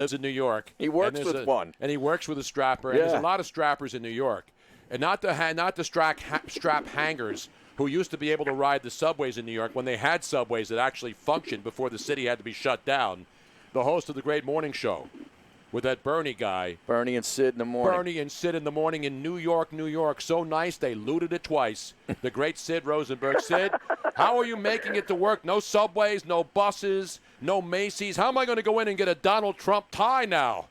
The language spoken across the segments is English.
lives in New York. He works with one. And he works with a strapper. And there's a lot of strappers in New York. And not the strap hangers who used to be able to ride the subways in New York when they had subways that actually functioned before the city had to be shut down. The host of the Great Morning Show with that Bernie guy. Bernie and Sid in the morning. Bernie and Sid in the morning in New York, New York. So nice they looted it twice. The great Sid Rosenberg. Sid, how are you making it to work? No subways, no buses, no Macy's. How am I going to go in and get a Donald Trump tie now?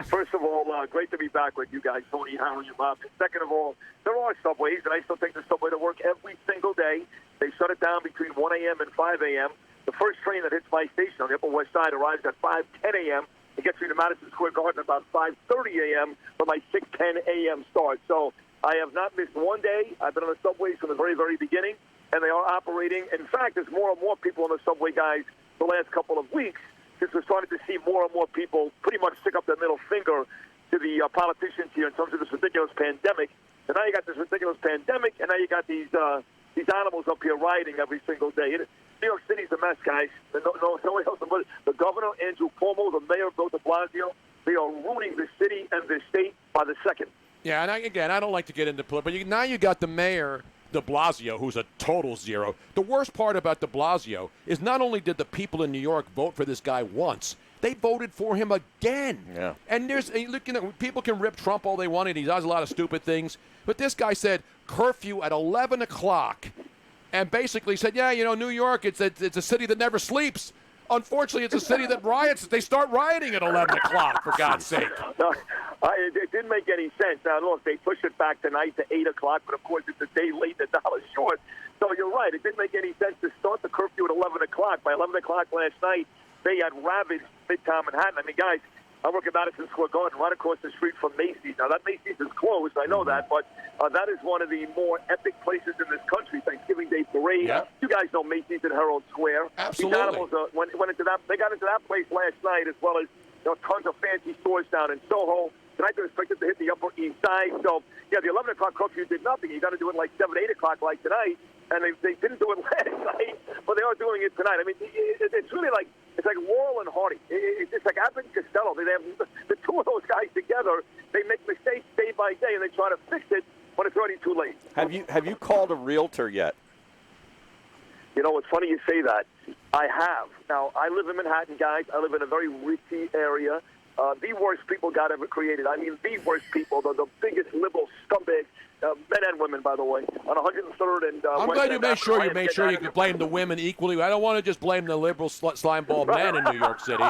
First of all, great to be back with you guys, Tony. How are you, Bob? And second of all, there are subways, and I still take the subway to work every single day. They shut it down between 1 a.m. and 5 a.m. The first train that hits my station on the Upper West Side arrives at 5:10 a.m. It gets me to Madison Square Garden about 5:30 a.m. for my 6:10 a.m. start. So I have not missed one day. I've been on the subways from the very, very beginning, and they are operating. In fact, there's more and more people on the subway, guys, the last couple of weeks, since we're starting to see more and more people pretty much stick up their middle finger to the politicians here in terms of this ridiculous pandemic. And now you got this ridiculous pandemic, and now you got these animals up here rioting every single day. New York City's a mess, guys. No one else but the governor, Andrew Cuomo, the mayor, Bill de Blasio. They are ruining the city and the state by the second. Yeah, and I don't like to get into politics, but now you got the mayor, de Blasio, who's a total zero. The worst part about de Blasio is not only did the people in New York vote for this guy once, they voted for him again. Yeah. And people can rip Trump all they want, and he does a lot of stupid things, but this guy said curfew at 11 o'clock and basically said, New York, it's a city that never sleeps. Unfortunately, it's a city that riots. They start rioting at 11 o'clock, for God's sake. No, it didn't make any sense. Now, look, they push it back tonight to 8 o'clock, but, of course, it's a day late and $1 short. So you're right. It didn't make any sense to start the curfew at 11 o'clock. By 11 o'clock last night, they had ravaged Midtown Manhattan. I mean, guys, I work at Madison Square Garden right across the street from Macy's. Now, that Macy's is closed. I know that, but that is one of the more epic places in this country, Thanksgiving Day Parade. Yep. You guys know Macy's at Herald Square. Absolutely. These animals went into that. They got into that place last night, as well as tons of fancy stores down in Soho. Tonight they're expected to hit the Upper East Side. So, the 11 o'clock curfew did nothing. You got to do it like 7, 8 o'clock like tonight. And they didn't do it last night, but they are doing it tonight. I mean, it's really like Laurel and Hardy. It's like Abbott and Costello. They have the two of those guys together. They make mistakes day by day, and they try to fix it when it's already too late. Have you called a realtor yet? It's funny you say that. I have. Now, I live in Manhattan, guys. I live in a very ritzy area. The worst people God ever created. I mean, the worst people, the biggest liberal scumbags, men and women, by the way, on 103rd and I'm glad you made sure you could blame the women equally. I don't want to just blame the liberal slimeball men in New York City.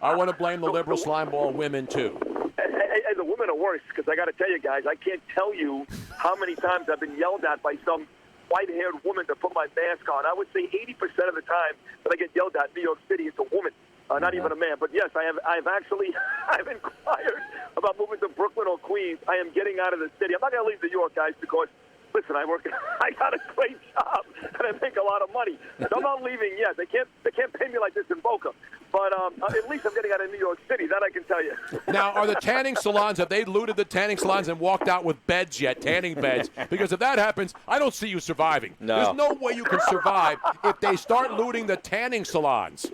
I want to blame the liberal slimeball women, too. And the women are worse, because I got to tell you, guys, I can't tell you how many times I've been yelled at by some white-haired woman to put my mask on. I would say 80% of the time that I get yelled at in New York City, it's a woman. Not even a man, but yes, I've inquired about moving to Brooklyn or Queens. I am getting out of the city. I'm not going to leave New York, guys, because listen, I got a great job and I make a lot of money. So I'm not leaving yet. They can't pay me like this in Boca, but at least I'm getting out of New York City. That I can tell you. Now, are the tanning salons? Have they looted the tanning salons and walked out with beds yet? Tanning beds? Because if that happens, I don't see you surviving. No. There's no way you can survive if they start looting the tanning salons.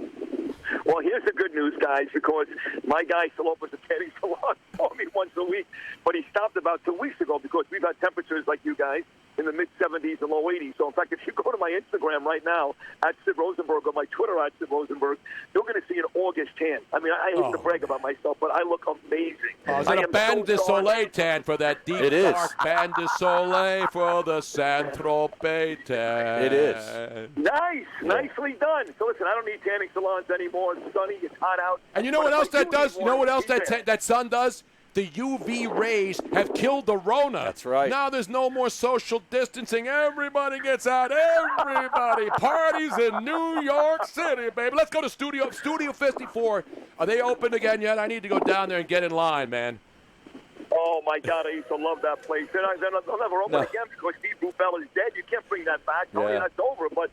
Well, here's the good news, guys, because my guy still opens a tanning salon for me once a week, but he stopped about 2 weeks ago because we've had temperatures like you guys in the mid-70s and low 80s. So, in fact, if you go to my Instagram right now, at Sid Rosenberg, or my Twitter, at Sid Rosenberg, you're going to see an August tan. I mean, I hate to brag about myself, but I look amazing. Oh, is that a Band de Soleil tan for that deep, dark Band de Soleil for the Saint-Tropez tan? It is. Nice. Nicely done. So, listen, I don't need tanning salons anymore. It's sunny. It's hot out. And you know what else that does? You know what else that sun does? The UV rays have killed the Rona. That's right. Now there's no more social distancing. Everybody gets out. Everybody parties in New York City, baby. Let's go to Studio 54. Are they open again yet? I need to go down there and get in line, man. Oh, my God, I used to love that place. They'll never open again because Steve Bufel is dead. You can't bring that back. No, that's over. But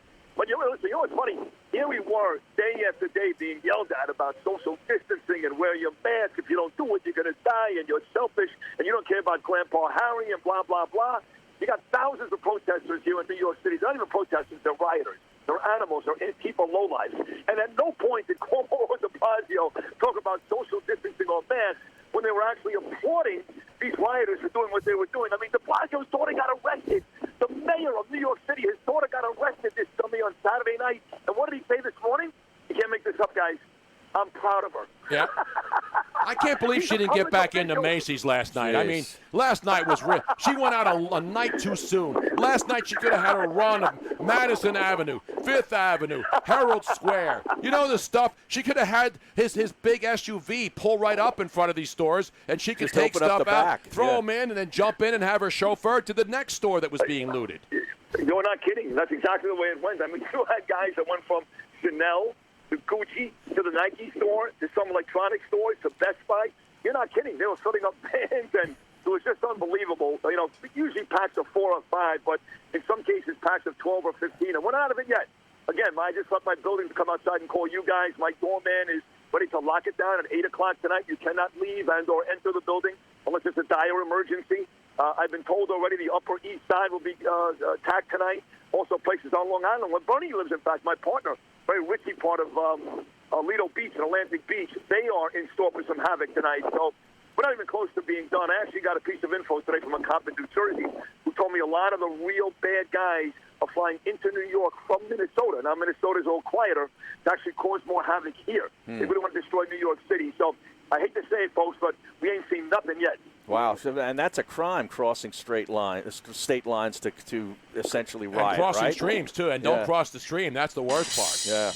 you know what's funny? Here we were day after day being yelled at about social distancing and wear your mask. If you don't do it, you're going to die, and you're selfish, and you don't care about Grandpa Harry and blah, blah, blah. You got thousands of protesters here in New York City. They're not even protesters. They're rioters. They're animals. They're people lowlives. And at no point did Cuomo or de Blasio talk about social distancing or masks when they were actually applauding these rioters for doing what they were doing. I mean, de Blasio's daughter got arrested. The mayor of New York City, his daughter got arrested this Sunday on Saturday night. And what did he say this morning? You can't make this up, guys. I'm proud of her. Yeah. I can't believe she didn't get back into Macy's last night. I mean, last night was real. She went out a night too soon. Last night she could have had a run of Madison Avenue, Fifth Avenue, Herald Square. You know the stuff. She could have had his big SUV pull right up in front of these stores, and she could Just take open up stuff the out, back. throw them in, and then jump in and have her chauffeur to the next store that was being looted. You're not kidding. That's exactly the way it went. I mean, you had guys that went from Chanel to Gucci to the Nike store to some electronic stores to Best Buy. You're not kidding. They were setting up bands, and it was just unbelievable. You know, usually packs of 4 or 5, but in some cases packs of 12 or 15. And we're not out of it yet. Again, I just left my building to come outside and call you guys. My doorman is ready to lock it down at 8 o'clock tonight. You cannot leave and or enter the building unless it's a dire emergency. I've been told already the Upper East Side will be attacked tonight. Also places on Long Island where Bernie lives, in fact, my partner, very ritzy part of Lido Beach and Atlantic Beach. They are in store for some havoc tonight. So we're not even close to being done. I actually got a piece of info today from a cop in New Jersey who told me a lot of the real bad guys are flying into New York from Minnesota. Now, Minnesota's a little quieter to actually cause more havoc here. They really want to destroy New York City. So I hate to say it, folks, but we ain't seen nothing yet. Wow, so, and that's a crime, crossing state lines to essentially riot, and crossing right? streams, too, and don't cross the stream. That's the worst part. Yeah.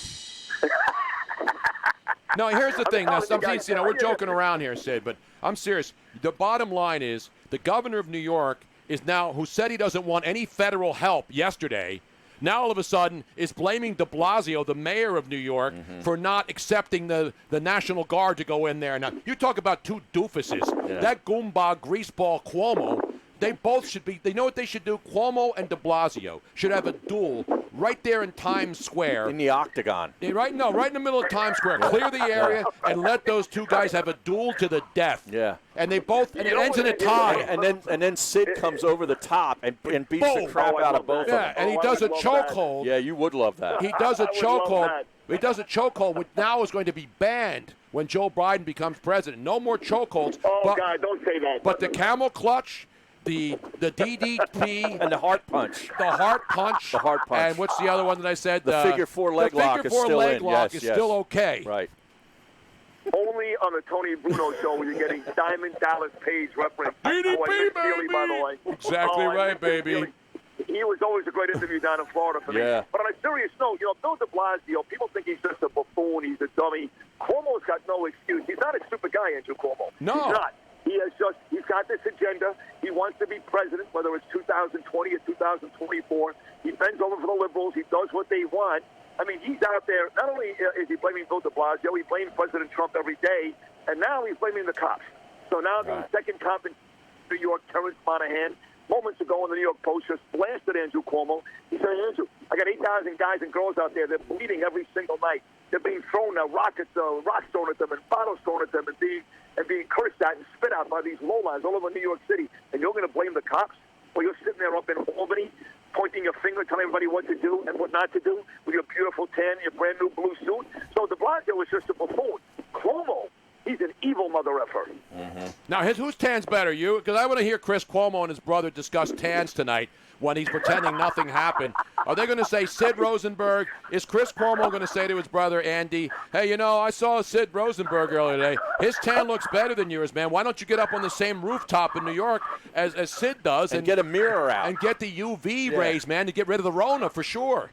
No, here's the thing. Now, guys, you know, we're joking around here, Sid, but I'm serious. The bottom line is the governor of New York is now, who said he doesn't want any federal help yesterday, now all of a sudden is blaming de Blasio, the mayor of New York, for not accepting the National Guard to go in there. Now, you talk about two doofuses. Yeah. That Goomba greaseball Cuomo, they both should be, they know what they should do. Cuomo and de Blasio should have a duel right there in Times Square. In the octagon. Right in the middle of Times Square. Clear the area and let those two guys have a duel to the death. Yeah. And they both, and it ends in a tie. And then Sid comes over the top and beats the crap out of both of them. Yeah, and he does a chokehold. Yeah, you would love that. He does a I would love chokehold. that. He does a chokehold, which now is going to be banned when Joe Biden becomes president. No more chokeholds. Oh, God, don't say that. But the camel clutch, the DDT, And the heart punch. the heart punch. The heart punch. And what's the other one that I said? The figure four leg lock is still in. Lock Yes, is still okay. Right. Only on the Tony Bruno show were you getting Diamond Dallas Page reference. DDP, Oh, I miss Steely, by the way. Exactly I right, miss baby. Steely. He was always a great interview down in Florida for me. Yeah. But on a serious note, Bill de Blasio, people think he's just a buffoon, he's a dummy. Cuomo's got no excuse. He's not a stupid guy, Andrew Cuomo. No. He's not. He's got this agenda. He wants to be president, whether it's 2020 or 2024. He bends over for the liberals. He does what they want. I mean, he's out there. Not only is he blaming Bill de Blasio, he blames President Trump every day, and now he's blaming the cops. So now the second cop in New York, Terrence Monahan, moments ago in the New York Post, just blasted Andrew Cuomo. He said, Andrew, I got 8,000 guys and girls out there. They're bleeding every single night. They're being thrown rocks thrown at them and bottles thrown at them and being cursed at and spit out by these lowlines all over New York City. And you're going to blame the cops? Well, you're sitting there up in Albany pointing your finger, telling everybody what to do and what not to do with your beautiful tan, your brand new blue suit. So de Blasio was just a buffoon. Cuomo, he's an evil mother effer. Now, whose tan's better, you? Because I want to hear Chris Cuomo and his brother discuss tans tonight when he's pretending nothing happened. Are they going to say Sid Rosenberg? Is Chris Cuomo going to say to his brother Andy, hey, I saw Sid Rosenberg earlier today. His tan looks better than yours, man. Why don't you get up on the same rooftop in New York as Sid does And get a mirror out. and get the UV rays, man, to get rid of the Rona for sure.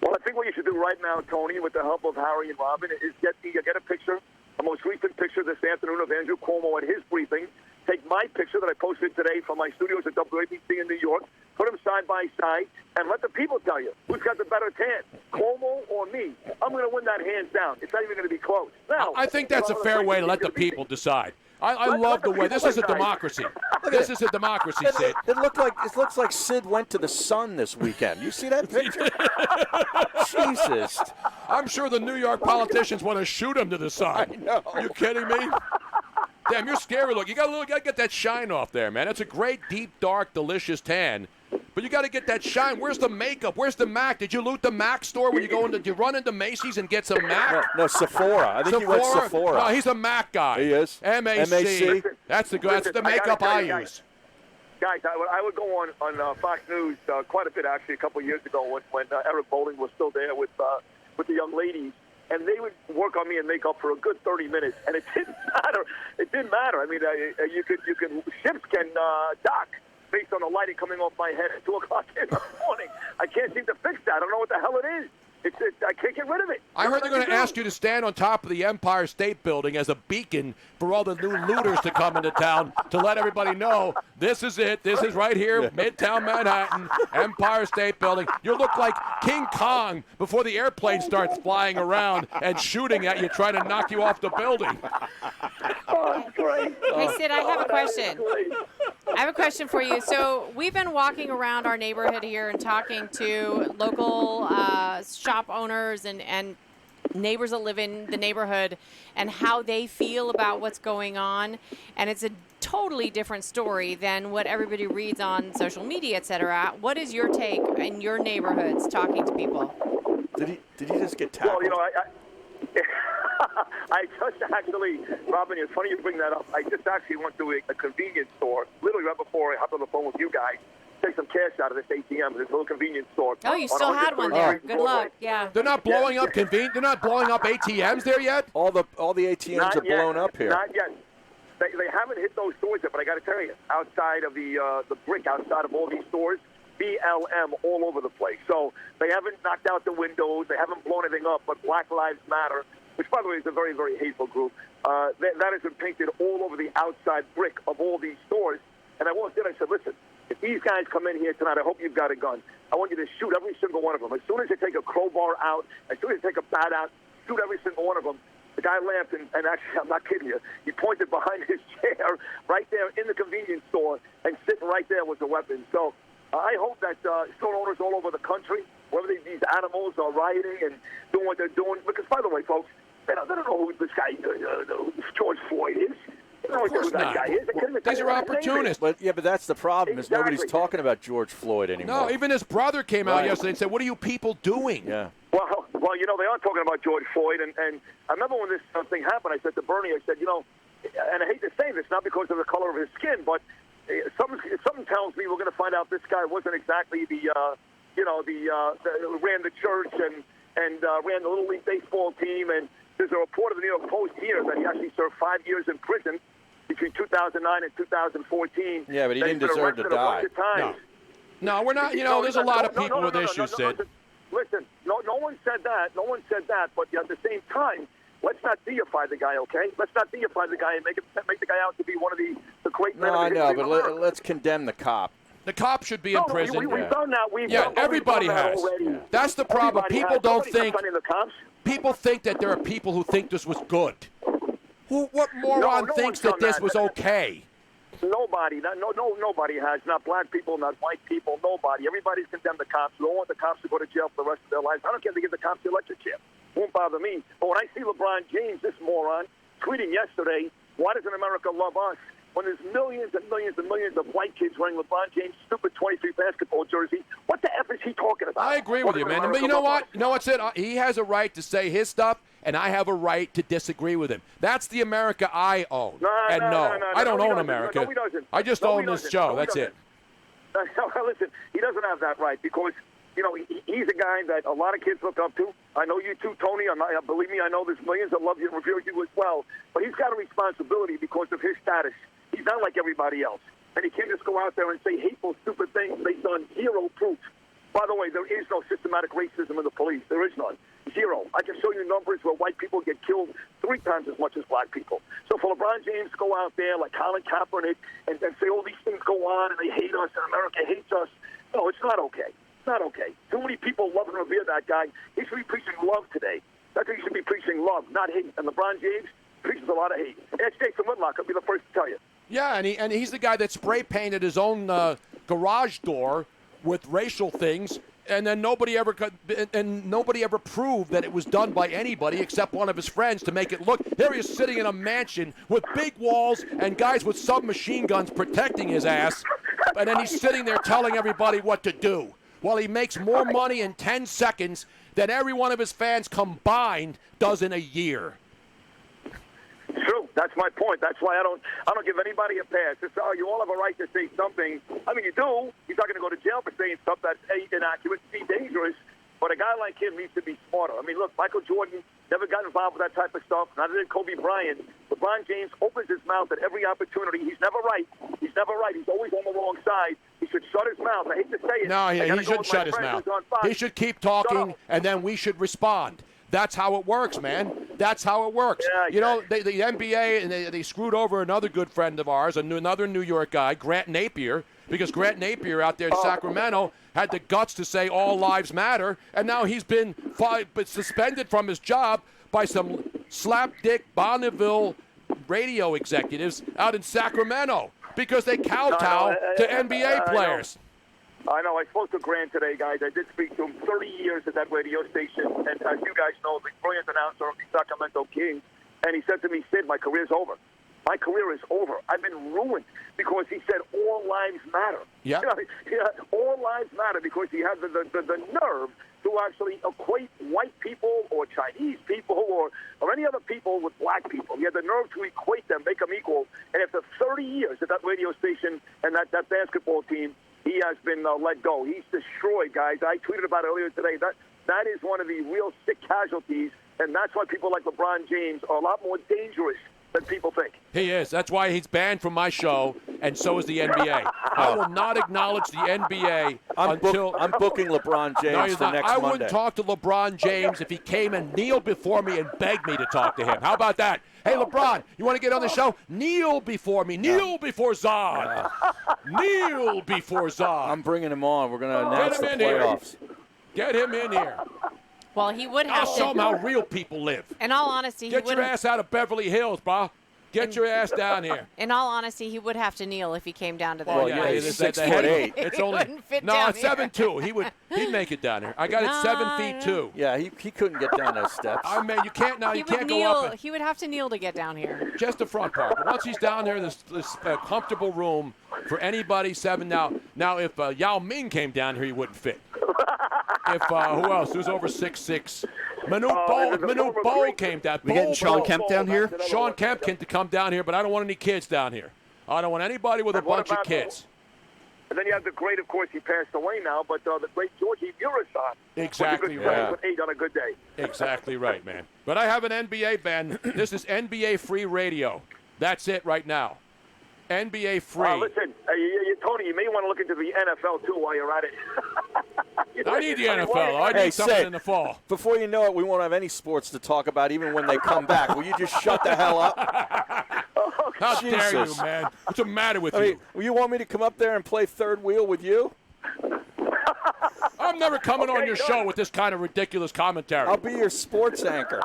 Well, I think what you should do right now, Tony, with the help of Harry and Robin, is get a picture, the most recent picture this afternoon of Andrew Cuomo at his briefing. Take my picture that I posted today from my studios at WABC in New York, put them side by side, and let the people tell you who's got the better tan, Cuomo or me. I'm going to win that hands down. It's not even going to be close. Now, I think that's a fair way to let the people decide. I love the way. This is a democracy. This is a democracy, Sid. It looks like Sid went to the sun this weekend. You see that picture? Jesus. I'm sure the New York politicians want to shoot him to the sun. I know. You kidding me? Damn, you're scary. Look, you got to get that shine off there, man. It's a great, deep, dark, delicious tan. But you got to get that shine. Where's the makeup? Where's the Mac? Did you loot the Mac store when did you run into Macy's and get some Mac? No, Sephora. I think he went Sephora. No, he's a Mac guy. He is? MAC. That's the makeup I use. Guys, I would go on Fox News quite a bit, actually, a couple of years ago when Eric Bowling was still there with the young ladies. And they would work on me and make up for a good 30 minutes, and it didn't matter. It didn't matter. I mean, ships can dock based on the lighting coming off my head at 2 o'clock in the morning. I can't seem to fix that. I don't know what the hell it is. I can't get rid of it. I heard they're going to ask you to stand on top of the Empire State Building as a beacon for all the new looters to come into town to let everybody know this is it. This is right here, Midtown Manhattan, Empire State Building. You look like King Kong before the airplane starts flying around and shooting at you, trying to knock you off the building. Oh, that's great. Hey, Sid, I have a question. I have a question for you. So we've been walking around our neighborhood here and talking to local shop owners and neighbors that live in the neighborhood and how they feel about what's going on. And it's a totally different story than what everybody reads on social media, et cetera. What is your take in your neighborhoods talking to people? Did he just get tackled? Well, I just actually, Robin, it's funny you bring that up. I just actually went to a convenience store, literally right before I hopped on the phone with you guys, take some cash out of this ATM, this little convenience store. Oh, you still had one there. Good luck. Yeah. They're not blowing up They're not blowing up ATMs there yet. All the ATMs are blown up here. Not yet. They haven't hit those stores yet, but I got to tell you, outside of the brick, outside of all these stores, BLM all over the place. So they haven't knocked out the windows. They haven't blown anything up. But Black Lives Matter, which, by the way, is a very, very hateful group, that has been painted all over the outside brick of all these stores. And I walked in, I said, listen, if these guys come in here tonight, I hope you've got a gun. I want you to shoot every single one of them. As soon as they take a crowbar out, as soon as they take a bat out, shoot every single one of them. The guy laughed, and actually, I'm not kidding you. He pointed behind his chair right there in the convenience store, and sitting right there was a weapon. So I hope that store owners all over the country, wherever these animals are rioting and doing what they're doing, because, by the way, folks, they don't know who this guy, George Floyd, is. They don't know who that guy is. These are opportunists. But that's the problem, is nobody's talking about George Floyd anymore. No, even his brother came out yesterday and said, what are you people doing? Yeah. Well, they are talking about George Floyd, and I remember when this thing happened, I said to Bernie, I said, and I hate to say this, not because of the color of his skin, but something tells me we're going to find out this guy wasn't exactly ran the church and ran the Little League baseball team, and there's a report of the New York Post here that he actually served 5 years in prison between 2009 and 2014. Yeah, but he didn't deserve to die. No, we're not. There's a lot of people with issues, Sid. Listen, no one said that. No one said that. But at the same time, let's not deify the guy, okay? Let's not deify the guy and make the guy out to be one of the great men. No, I know, but let's condemn the cop. The cop should be in prison. We've done that. Everybody has. Already. That's the problem. People don't think. The cops. People think that there are people who think this was good. What moron thinks that this was okay? Nobody. Nobody has. Not black people, not white people. Nobody. Everybody's condemned the cops. We don't want the cops to go to jail for the rest of their lives. I don't care if they give the cops the electric chair. Won't bother me. But when I see LeBron James, this moron, tweeting yesterday, why doesn't America love us? When there's millions and millions and millions of white kids wearing LeBron James' stupid 23 basketball jersey, what the F is he talking about? I agree with you, man. But you know what? You know what's it? He has a right to say his stuff, and I have a right to disagree with him. That's the America I own. No, I don't own America. No, he doesn't. I just own this show. That's it. Listen, he doesn't have that right because, he's a guy that a lot of kids look up to. I know you too, Tony. Believe me, I know there's millions that love you and revere you as well. But he's got a responsibility because of his status. He's not like everybody else. And he can't just go out there and say hateful, stupid things based on zero proof. By the way, there is no systematic racism in the police. There is none. Zero. I can show you numbers where white people get killed 3 times as much as black people. So for LeBron James to go out there like Colin Kaepernick and say all these things go on and they hate us and America hates us, no, it's not okay. It's not okay. Too many people love and revere that guy. He should be preaching love today. That's what he should be preaching, love, not hate. And LeBron James preaches a lot of hate. Ask Jason Whitlock. I'll be the first to tell you. Yeah, and he's the guy that spray painted his own garage door with racial things, and then nobody ever proved that it was done by anybody except one of his friends to make it look. Here he is sitting in a mansion with big walls and guys with submachine guns protecting his ass, and then he's sitting there telling everybody what to do. Well, he makes more money in 10 seconds than every one of his fans combined does in a year. True. That's my point. That's why I don't give anybody a pass. It's, you all have a right to say something. I mean, you do. He's not going to go to jail for saying stuff that's inaccurate, be dangerous. But a guy like him needs to be smarter. I mean, look, Michael Jordan never got involved with that type of stuff. Neither did Kobe Bryant. LeBron James opens his mouth at every opportunity. He's never right. He's never right. He's always on the wrong side. He should shut his mouth. I hate to say it. No, he shouldn't shut his mouth. He should keep talking, and then we should respond. That's how it works, man. That's how it works. Yeah, you know, the NBA, and they screwed over another good friend of ours, another New York guy, Grant Napier, because Grant Napier out there in Sacramento had the guts to say all lives matter, and now he's been suspended from his job by some slapdick Bonneville radio executives out in Sacramento because they kowtow to NBA players. I know. I spoke to Grant today, guys. I did speak to him. 30 years at that radio station, and as you guys know, the brilliant announcer of the Sacramento Kings. And he said to me, Sid, my career's over. My career is over. I've been ruined because he said all lives matter. Yeah. All lives matter because he had the nerve to actually equate white people or Chinese people or any other people with black people. He had the nerve to equate them, make them equal. And after 30 years at that radio station and that basketball team, he has been let go. He's destroyed, guys. I tweeted about it earlier today. That is one of the real sick casualties, and that's why people like LeBron James are a lot more dangerous than people think. He is. That's why he's banned from my show, and so is the NBA. I will not acknowledge the NBA until I'm booking LeBron James for next Monday. I wouldn't talk to LeBron James if he came and kneeled before me and begged me to talk to him. How about that? Hey, LeBron, you want to get on the show? Kneel before me. Kneel before Zod. Kneel before Zod. I'm bringing him on. We're going to announce the playoffs. Get him in here. Well, he would have I'll to. show him how real people live. In all honesty, Get your ass out of Beverly Hills, bro. Get your ass down here. In all honesty, he would have to kneel if he came down to that. Well, yeah, he's 6'8". It's He only wouldn't fit no, down it's here. 7'2". He'd make it down here. I got it 7'2". Yeah, he couldn't get down those steps. I mean, you can't now. He You would can't kneel. go up. He would have to kneel to get down here. Just the front part. But once he's down there, this comfortable room for anybody. Now, if Yao Ming came down here, he wouldn't fit. If who else? Who's over 6'6"? Manute Bol came down. We getting Sean Kemp down here? Sean Kemp can come down here, but I don't want any kids down here. I don't want anybody with a bunch of kids. And then you have the great, of course, he passed away now, but the great Georgie Murasov. Exactly right. right. 8 on a good day. Exactly right, man. But I have an NBA ban. This is NBA free radio. That's it right now. NBA free. Listen, Tony, you may want to look into the NFL, too, while you're at it. I need the NFL. I need something Sid, in the fall. Before you know it, we won't have any sports to talk about even when they come back. Will you just shut the hell up? How dare you, Jesus. man? What's the matter with I you? mean, you want me to come up there and play third wheel with you? I'm never coming on your show with this kind of ridiculous commentary. I'll be your sports anchor.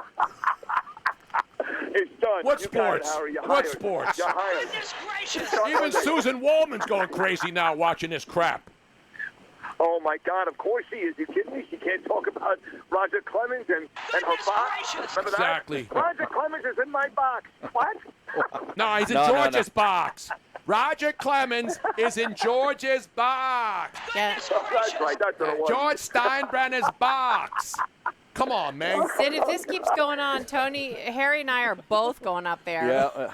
It's done. What You got it, sports? Harry. You're What hired. sports? You're hired. Even Susan Wallman's going crazy now watching this crap. Oh, my God, of course she is. You kidding me? She can't talk about Roger Clemens and her box. Remember that? Exactly. Roger Clemens is in my box. What? No, he's in No. George's box. Roger Clemens is in George's box. Yeah. That's right. That's what it was. George Steinbrenner's box. Come on, man. Sid, if this keeps going on, Harry and I are both going up there. Yeah.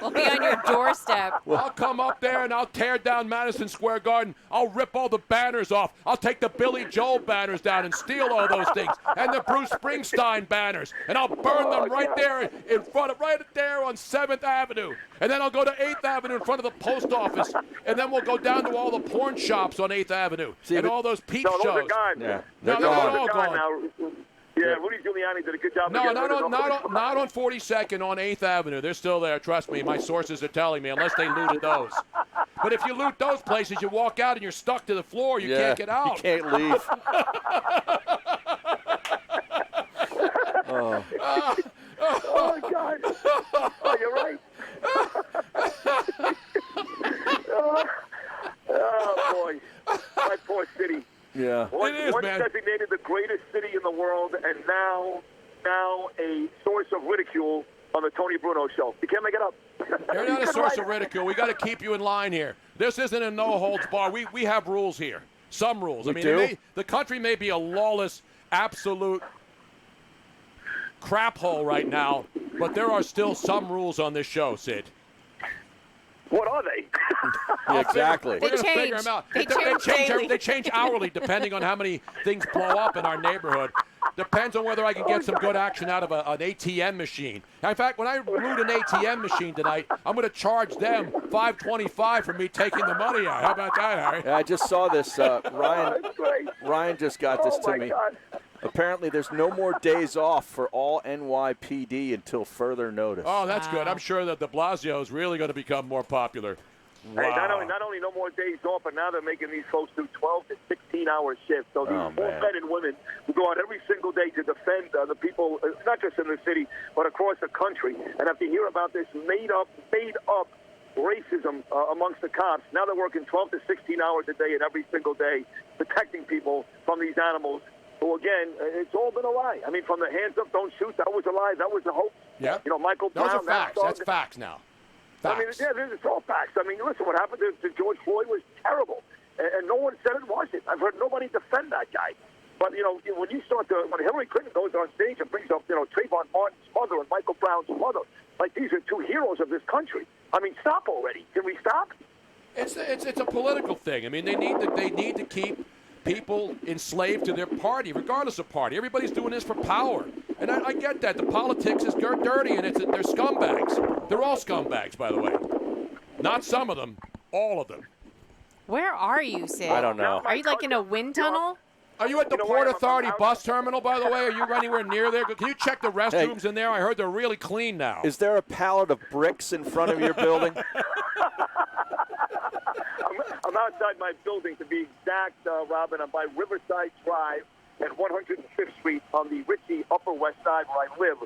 We'll be on your doorstep. I'll come up there and I'll tear down Madison Square Garden. I'll rip all the banners off. I'll take the Billy Joel banners down and steal all those things. And the Bruce Springsteen banners. And I'll burn them right there in front of, right there on 7th Avenue. And then I'll go to 8th Avenue in front of the post office. And then we'll go down to all the porn shops on 8th Avenue. And all those peep No, those shows. are gone. Yeah. No, they're all gone. Now. Yeah, Rudy Giuliani did a good job. No, of getting rid of those. not on 42nd, on 8th Avenue. They're still there. Trust me. My sources are telling me, unless they looted those. But if you loot those places, you walk out and you're stuck to the floor. You can't get out. You can't leave. Oh, my God. Oh, you're right. Oh, boy. My poor city. Yeah. Once man. designated the greatest city in the world, and now a source of ridicule on the Tony Bruno show. You can't make it up. You're not a source of ridicule. We got to keep you in line here. This isn't a no-holds-bar. We have rules here. Some rules. We do? The country may be a lawless, absolute crap hole right now, but there are still some rules on this show, Sid. What are they? Yeah, exactly. We're going to figure them out. They They change hourly depending on how many things blow up in our neighborhood. Depends on whether I can get some good action out of an ATM machine. In fact, when I root an ATM machine tonight, I'm going to charge them $5.25 for me taking the money out. How about that, Harry? Yeah, I just saw this. Ryan That's great. Ryan just got this to my me. God. Apparently, there's no more days off for all NYPD until further notice. Oh, that's good. I'm sure that de Blasio is really going to become more popular. Wow. Hey, not only no more days off, but now they're making these folks do 12 to 16-hour shifts. So these poor men and women who go out every single day to defend the people, not just in the city, but across the country. And if you hear about this made up racism amongst the cops, now they're working 12 to 16 hours a day and every single day protecting people from these animals. Who, again, it's all been a lie. I mean, from the hands up, don't shoot, that was a lie. That was a hoax. Yeah. You know, Michael Brown. Those are facts. That's facts now. Facts. I mean, yeah, it's all facts. I mean, listen, what happened to George Floyd was terrible, and no one said it wasn't. I've heard nobody defend that guy. But, you know, when Hillary Clinton goes on stage and brings up, Trayvon Martin's mother and Michael Brown's mother, like these are two heroes of this country. I mean, stop already. Can we stop? It's a political thing. I mean, they need to keep people enslaved to their party, regardless of party. Everybody's doing this for power. And I get that. The politics is dirty, and they're scumbags. They're all scumbags, by the way. Not some of them, all of them. Where are you, Sid? I don't know. Are you like in a wind tunnel? Are you at the Port Authority bus terminal, by the way? Are you anywhere near there? Can you check the restrooms in there? I heard they're really clean now. Is there a pallet of bricks in front of your building? I'm outside my building, to be exact, Robin. I'm by Riverside Drive at 105th Street on the Ritchie Upper West Side where I live.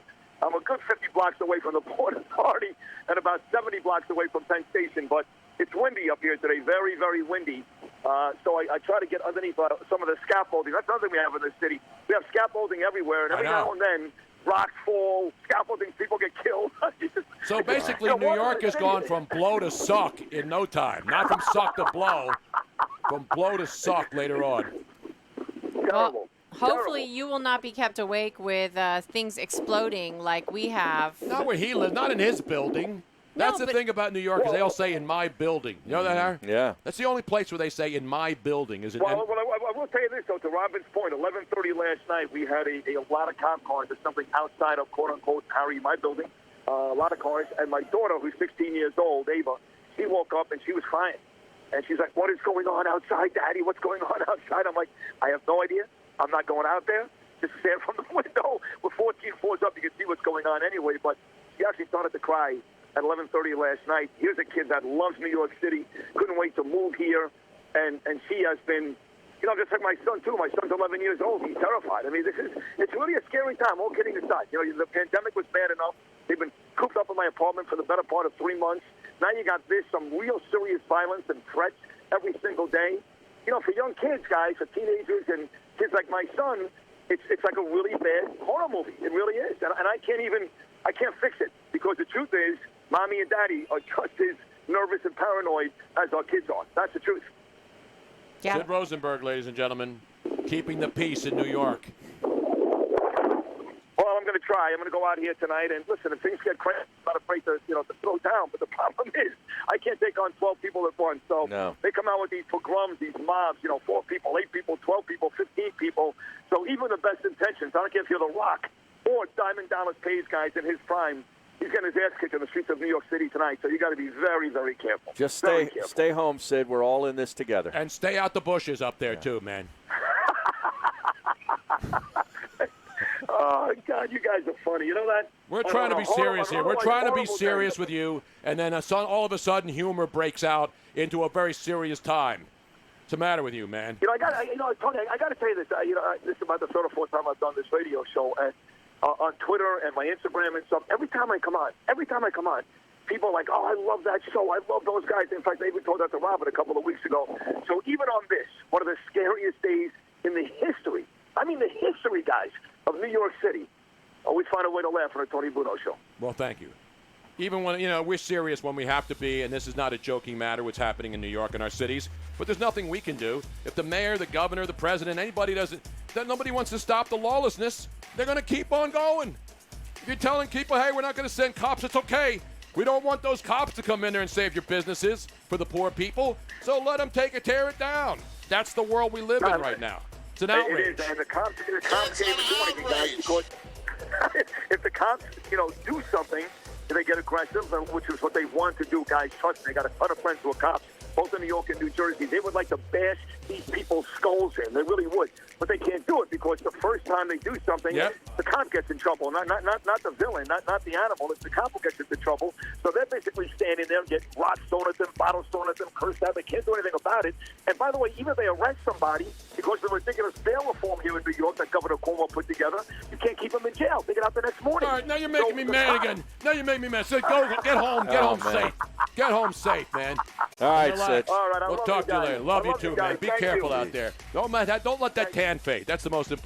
I'm a good 50 blocks away from the Port Authority and about 70 blocks away from Penn Station. But it's windy up here today, very, very windy. So I try to get underneath some of the scaffolding. That's another thing we have in this city. We have scaffolding everywhere, and every now and then rocks fall, scaffolding, people get killed. So basically, New York has gone from blow to suck in no time. Not from suck to blow, from blow to suck later on. Terrible. Hopefully you will not be kept awake with things exploding like we have. Not where he lives, not in his building. That's the thing about New York, is they all say in my building. You know that, Harry? Yeah. That's the only place where they say in my building. Is it? Well, I will tell you this, though, to Robin's point, 11:30 last night, we had a lot of cop cars or something outside of, quote-unquote, Harry, my building. A lot of cars. And my daughter, who's 16 years old, Ava, she woke up and she was crying. And she's like, what is going on outside, Daddy? What's going on outside? I'm like, I have no idea. I'm not going out there. Just stand from the window. With 14 floors up, you can see what's going on anyway. But she actually started to cry at 11:30 last night. Here's a kid that loves New York City, couldn't wait to move here, and she has been, just like my son, too. My son's 11 years old. He's terrified. I mean, it's really a scary time, all kidding aside. The pandemic was bad enough. They've been cooped up in my apartment for the better part of 3 months. Now you got some real serious violence and threats every single day. For young kids, guys, for teenagers and kids like my son, it's like a really bad horror movie. It really is. And I can't fix it, because the truth is, Mommy and Daddy are just as nervous and paranoid as our kids are. That's the truth. Yeah. Sid Rosenberg, ladies and gentlemen, keeping the peace in New York. Well, I'm going to try. I'm going to go out here tonight, and listen, if things get crazy, I'm not afraid to throw down. But the problem is, I can't take on 12 people at once. So They come out with these pogroms, these mobs, 4 people, 8 people, 12 people, 15 people. So even the best intentions, I don't care if you're The Rock or Diamond Dallas Page guys in his prime, he's getting his ass kicked in the streets of New York City tonight. So you got to be very, very careful. Just stay home, Sid. We're all in this together. And stay out the bushes up there, too, man. Oh, God, you guys are funny. You know that? We're trying to be serious here. We're trying to be serious with you, and then all of a sudden humor breaks out into a very serious time. What's the matter with you, man? Tony, I got to tell you this. This is about the third or fourth time I've done this radio show, and on Twitter and my Instagram and stuff. Every time I come on, people are like, oh, I love that show. I love those guys. In fact, I even told that to Robert a couple of weeks ago. So even on this, one of the scariest days in the history, guys, of New York City, always find a way to laugh on the Tony Bruno Show. Well, thank you. even when, we're serious when we have to be, and this is not a joking matter what's happening in New York and our cities, but there's nothing we can do. If the mayor, the governor, the president, anybody nobody wants to stop the lawlessness, they're going to keep on going. If you're telling people, hey, we're not going to send cops, it's okay. We don't want those cops to come in there and save your businesses for the poor people, so let them tear it down. That's the world we live in right now. It's an outrage. It is, and the cops can't even do anything, guys, because if the cops, do something, they get aggressive, which is what they want to do, guys. Trust me, I got a ton of friends who are cops, both in New York and New Jersey. They would like to bash these people's skulls in. They really would. But they can't do it because the first time they do something, the cop gets in trouble. Not the villain, not the animal. It's the cop who gets into trouble. So they're basically standing there and get rocks thrown at them, bottles thrown at them, cursed out. They can't do anything about it. And by the way, even if they arrest somebody because of the ridiculous bail reform here in New York that Governor Cuomo put together, you can't keep them in jail. They get out the next morning. All right, now you're making me mad again. Now you make me mad. So go get home. Get home safe. Get home safe, man. All right, Sid. All right, We'll talk to you later. Love you too, man. Be careful out there. Don't let that tan fade. That's the most important.